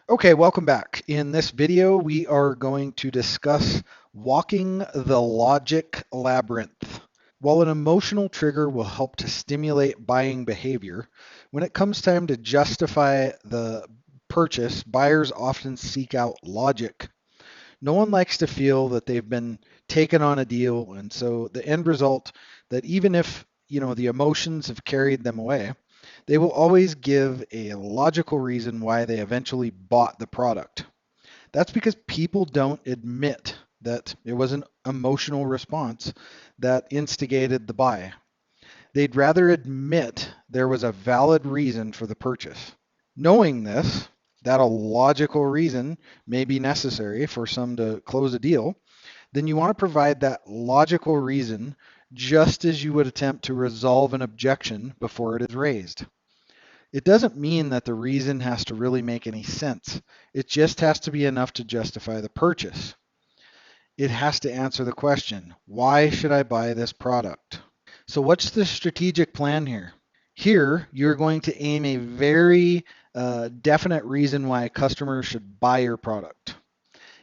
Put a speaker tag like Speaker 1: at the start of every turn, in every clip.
Speaker 1: Okay, welcome back. In this video, we are going to discuss walking the logic labyrinth. While an emotional trigger will help to stimulate buying behavior, when it comes time to justify the purchase, buyers often seek out logic. No one likes to feel that they've been taken on a deal, and so the end result that even if, the emotions have carried them away, they will always give a logical reason why they eventually bought the product. That's because people don't admit that it was an emotional response that instigated the buy. They'd rather admit there was a valid reason for the purchase. Knowing this, that a logical reason may be necessary for some to close a deal, then you want to provide that logical reason just as you would attempt to resolve an objection before it is raised. It doesn't mean that the reason has to really make any sense. It just has to be enough to justify the purchase. It has to answer the question, why should I buy this product? So what's the strategic plan here? Here, you're going to aim a very definite reason why customers should buy your product.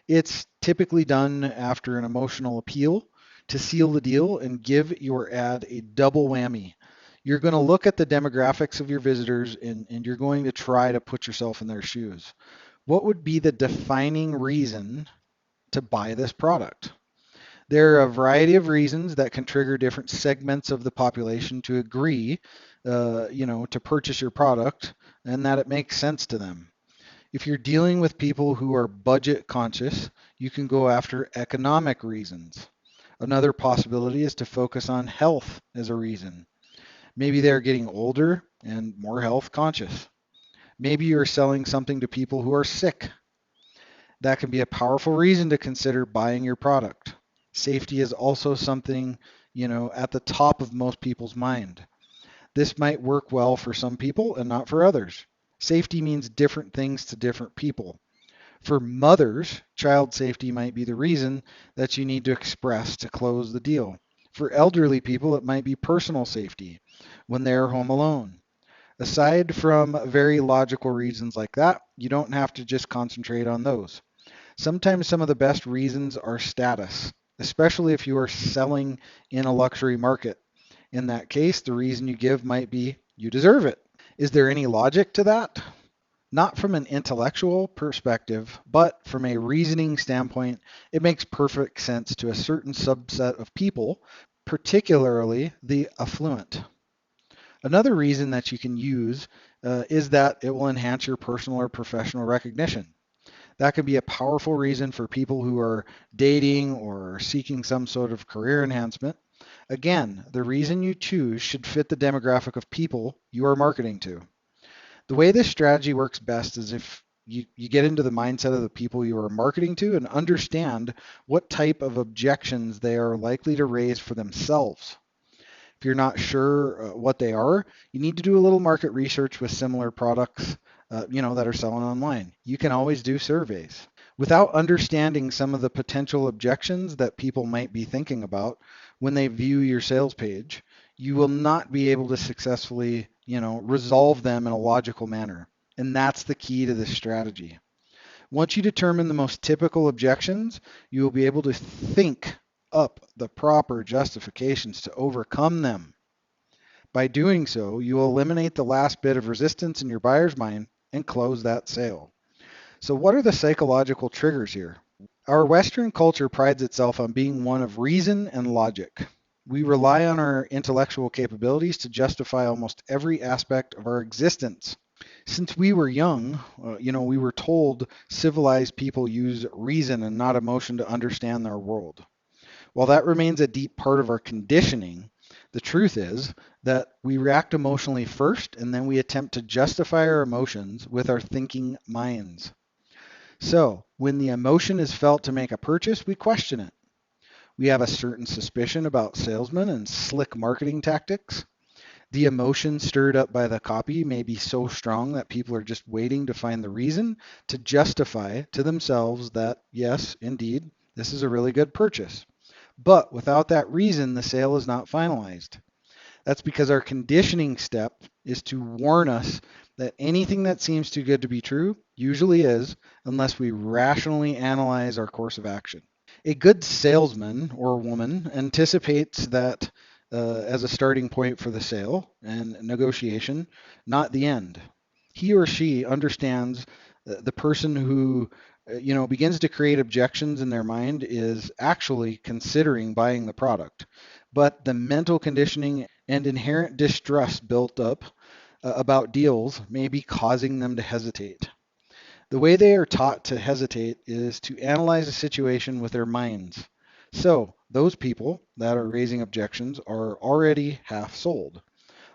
Speaker 1: It's typically done after an emotional appeal to seal the deal and give your ad a double whammy. You're going to look at the demographics of your visitors and you're going to try to put yourself in their shoes. What would be the defining reason to buy this product? There are a variety of reasons that can trigger different segments of the population to agree, to purchase your product and that it makes sense to them. If you're dealing with people who are budget conscious, you can go after economic reasons. Another possibility is to focus on health as a reason. Maybe they're getting older and more health conscious. Maybe you're selling something to people who are sick. That can be a powerful reason to consider buying your product. Safety is also something, at the top of most people's mind. This might work well for some people and not for others. Safety means different things to different people. For mothers, child safety might be the reason that you need to express to close the deal. For elderly people, it might be personal safety when they're home alone. Aside from very logical reasons like that, you don't have to just concentrate on those. Sometimes some of the best reasons are status, especially if you are selling in a luxury market. In that case, the reason you give might be you deserve it. Is there any logic to that? Not from an intellectual perspective, but from a reasoning standpoint, it makes perfect sense to a certain subset of people, particularly the affluent. Another reason that you can use is that it will enhance your personal or professional recognition. That can be a powerful reason for people who are dating or seeking some sort of career enhancement. Again, the reason you choose should fit the demographic of people you are marketing to. The way this strategy works best is if you get into the mindset of the people you are marketing to and understand what type of objections they are likely to raise for themselves. If you're not sure what they are, you need to do a little market research with similar products, that are selling online. You can always do surveys. Without understanding some of the potential objections that people might be thinking about when they view your sales page, you will not be able to successfully, resolve them in a logical manner. And that's the key to this strategy. Once you determine the most typical objections, you will be able to think up the proper justifications to overcome them. By doing so, you will eliminate the last bit of resistance in your buyer's mind and close that sale. So, what are the psychological triggers here? Our Western culture prides itself on being one of reason and logic. We rely on our intellectual capabilities to justify almost every aspect of our existence. Since we were young, we were told civilized people use reason and not emotion to understand their world. While that remains a deep part of our conditioning, the truth is that we react emotionally first and then we attempt to justify our emotions with our thinking minds. So, when the emotion is felt to make a purchase, we question it. We have a certain suspicion about salesmen and slick marketing tactics. The emotion stirred up by the copy may be so strong that people are just waiting to find the reason to justify to themselves that, yes, indeed, this is a really good purchase. But without that reason, the sale is not finalized. That's because our conditioning step is to warn us that anything that seems too good to be true usually is, unless we rationally analyze our course of action. A good salesman or woman anticipates that as a starting point for the sale and negotiation, not the end. He or she understands the person who begins to create objections in their mind is actually considering buying the product, but the mental conditioning and inherent distrust built up about deals may be causing them to hesitate. The way they are taught to hesitate is to analyze a situation with their minds. So, those people that are raising objections are already half sold.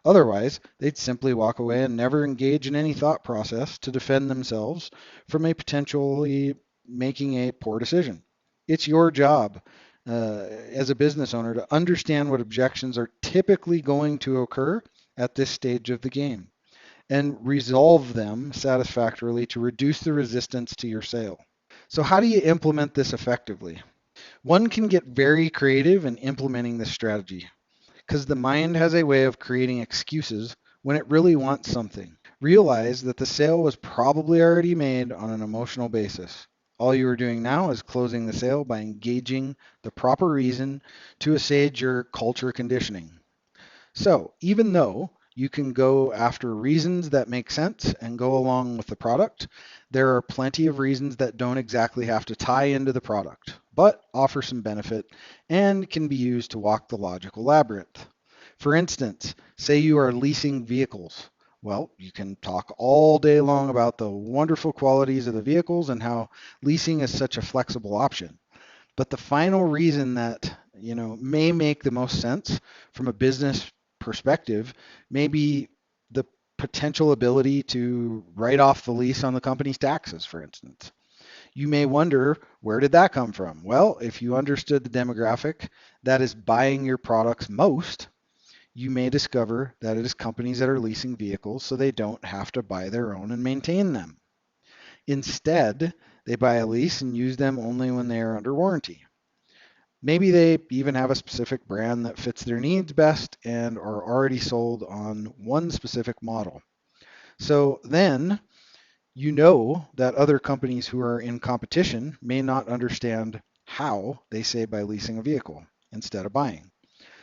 Speaker 1: Otherwise, they'd simply walk away and never engage in any thought process to defend themselves from a potentially making a poor decision. It's your job as a business owner to understand what objections are typically going to occur at this stage of the game and resolve them satisfactorily to reduce the resistance to your sale. So, how do you implement this effectively? One can get very creative in implementing this strategy because the mind has a way of creating excuses when it really wants something. Realize that the sale was probably already made on an emotional basis. All you are doing now is closing the sale by engaging the proper reason to assuage your culture conditioning. So even though you can go after reasons that make sense and go along with the product, there are plenty of reasons that don't exactly have to tie into the product, but offer some benefit and can be used to walk the logical labyrinth. For instance, say you are leasing vehicles. Well, you can talk all day long about the wonderful qualities of the vehicles and how leasing is such a flexible option. But the final reason that, may make the most sense from a business perspective may be the potential ability to write off the lease on the company's taxes, for instance. You may wonder, where did that come from? Well, if you understood the demographic that is buying your products most, you may discover that it is companies that are leasing vehicles so they don't have to buy their own and maintain them. Instead, they buy a lease and use them only when they are under warranty. Maybe they even have a specific brand that fits their needs best and are already sold on one specific model. So then you know that other companies who are in competition may not understand how they save by leasing a vehicle instead of buying.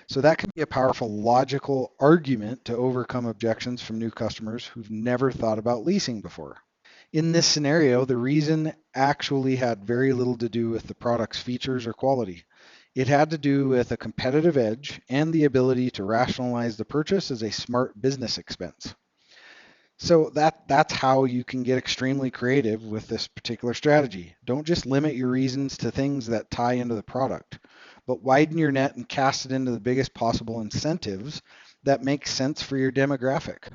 Speaker 1: So that can be a powerful logical argument to overcome objections from new customers who've never thought about leasing before. In this scenario, the reason actually had very little to do with the product's features or quality. It had to do with a competitive edge and the ability to rationalize the purchase as a smart business expense. So that's how you can get extremely creative with this particular strategy. Don't just limit your reasons to things that tie into the product, but widen your net and cast it into the biggest possible incentives that make sense for your demographic.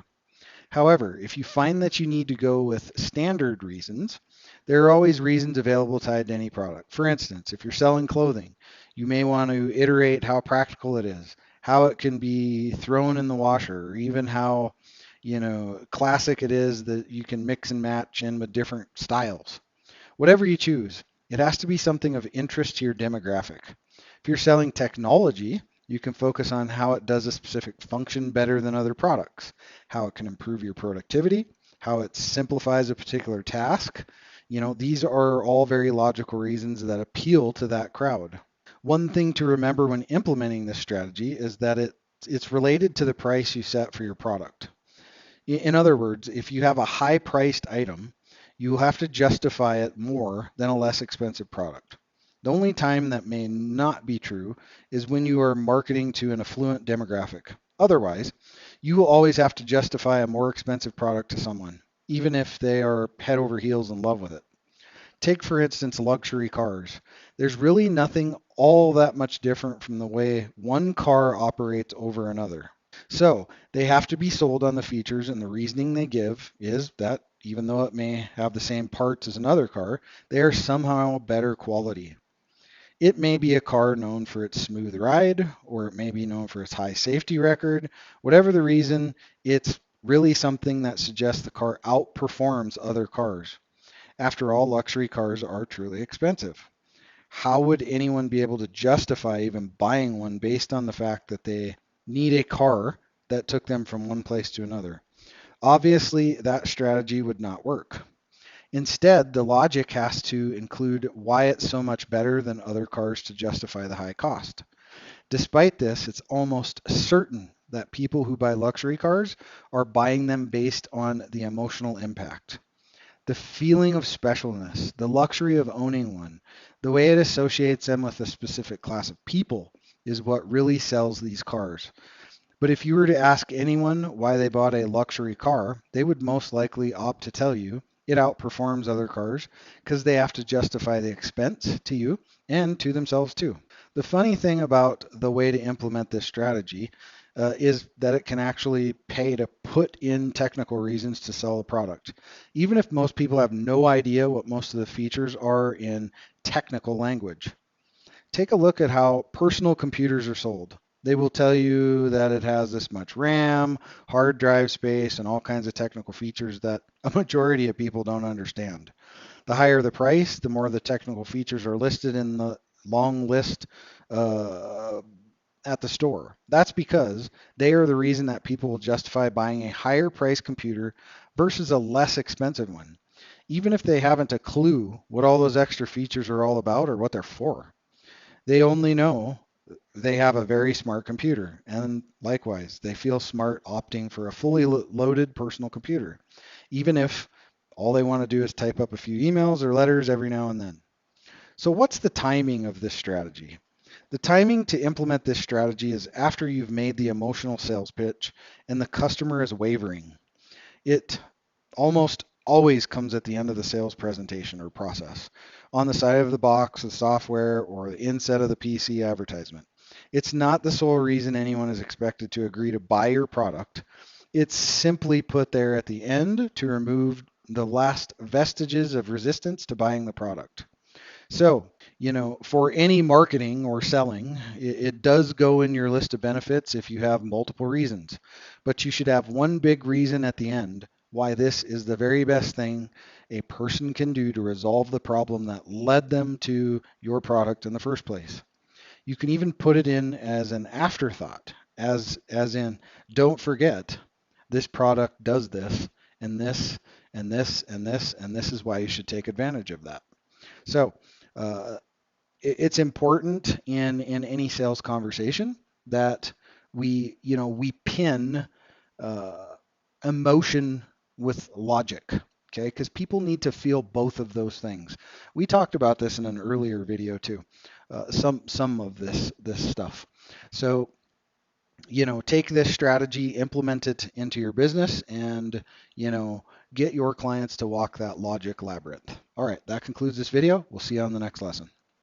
Speaker 1: However, if you find that you need to go with standard reasons, there are always reasons available tied to any product. For instance, if you're selling clothing, you may want to iterate how practical it is, how it can be thrown in the washer, or even how, classic it is that you can mix and match in with different styles. Whatever you choose, it has to be something of interest to your demographic. If you're selling technology, you can focus on how it does a specific function better than other products, how it can improve your productivity, how it simplifies a particular task. These are all very logical reasons that appeal to that crowd. One thing to remember when implementing this strategy is that it's related to the price you set for your product. In other words, if you have a high priced item, you will have to justify it more than a less expensive product. The only time that may not be true is when you are marketing to an affluent demographic. Otherwise, you will always have to justify a more expensive product to someone, even if they are head over heels in love with it. Take, for instance, luxury cars. There's really nothing all that much different from the way one car operates over another. So they have to be sold on the features, and the reasoning they give is that even though it may have the same parts as another car, they are somehow better quality. It may be a car known for its smooth ride, or it may be known for its high safety record. Whatever the reason, it's really something that suggests the car outperforms other cars. After all, luxury cars are truly expensive. How would anyone be able to justify even buying one based on the fact that they need a car that took them from one place to another? Obviously, that strategy would not work. Instead, the logic has to include why it's so much better than other cars to justify the high cost. Despite this, it's almost certain that people who buy luxury cars are buying them based on the emotional impact. The feeling of specialness, the luxury of owning one, the way it associates them with a specific class of people is what really sells these cars. But if you were to ask anyone why they bought a luxury car, they would most likely opt to tell you it outperforms other cars because they have to justify the expense to you and to themselves too. The funny thing about the way to implement this strategy is that it can actually pay to put in technical reasons to sell a product. Even if most people have no idea what most of the features are in technical language. Take a look at how personal computers are sold. They will tell you that it has this much RAM, hard drive space, and all kinds of technical features that a majority of people don't understand. The higher the price, the more the technical features are listed in the long list uh, at the store. That's because they are the reason that people will justify buying a higher price computer versus a less expensive one, even if they haven't a clue what all those extra features are all about or what they're for. They only know they have a very smart computer, and likewise, they feel smart opting for a fully loaded personal computer, even if all they want to do is type up a few emails or letters every now and then. So, what's the timing of this strategy? The timing to implement this strategy is after you've made the emotional sales pitch and the customer is wavering. It almost always comes at the end of the sales presentation or process, on the side of the box, the software, or the inset of the PC advertisement. It's not the sole reason anyone is expected to agree to buy your product. It's simply put there at the end to remove the last vestiges of resistance to buying the product. So, for any marketing or selling, it does go in your list of benefits if you have multiple reasons. But you should have one big reason at the end why this is the very best thing a person can do to resolve the problem that led them to your product in the first place. You can even put it in as an afterthought, as in, don't forget, this product does this and this and this and this, and this is why you should take advantage of that. So, uh, it's important in any sales conversation that we pin uh, emotion with logic. Okay, because people need to feel both of those things. We talked about this in an earlier video too. Some of this stuff. So take this strategy, implement it into your business, and you know get your clients to walk that logic labyrinth. All right, that concludes this video. We'll see you on the next lesson.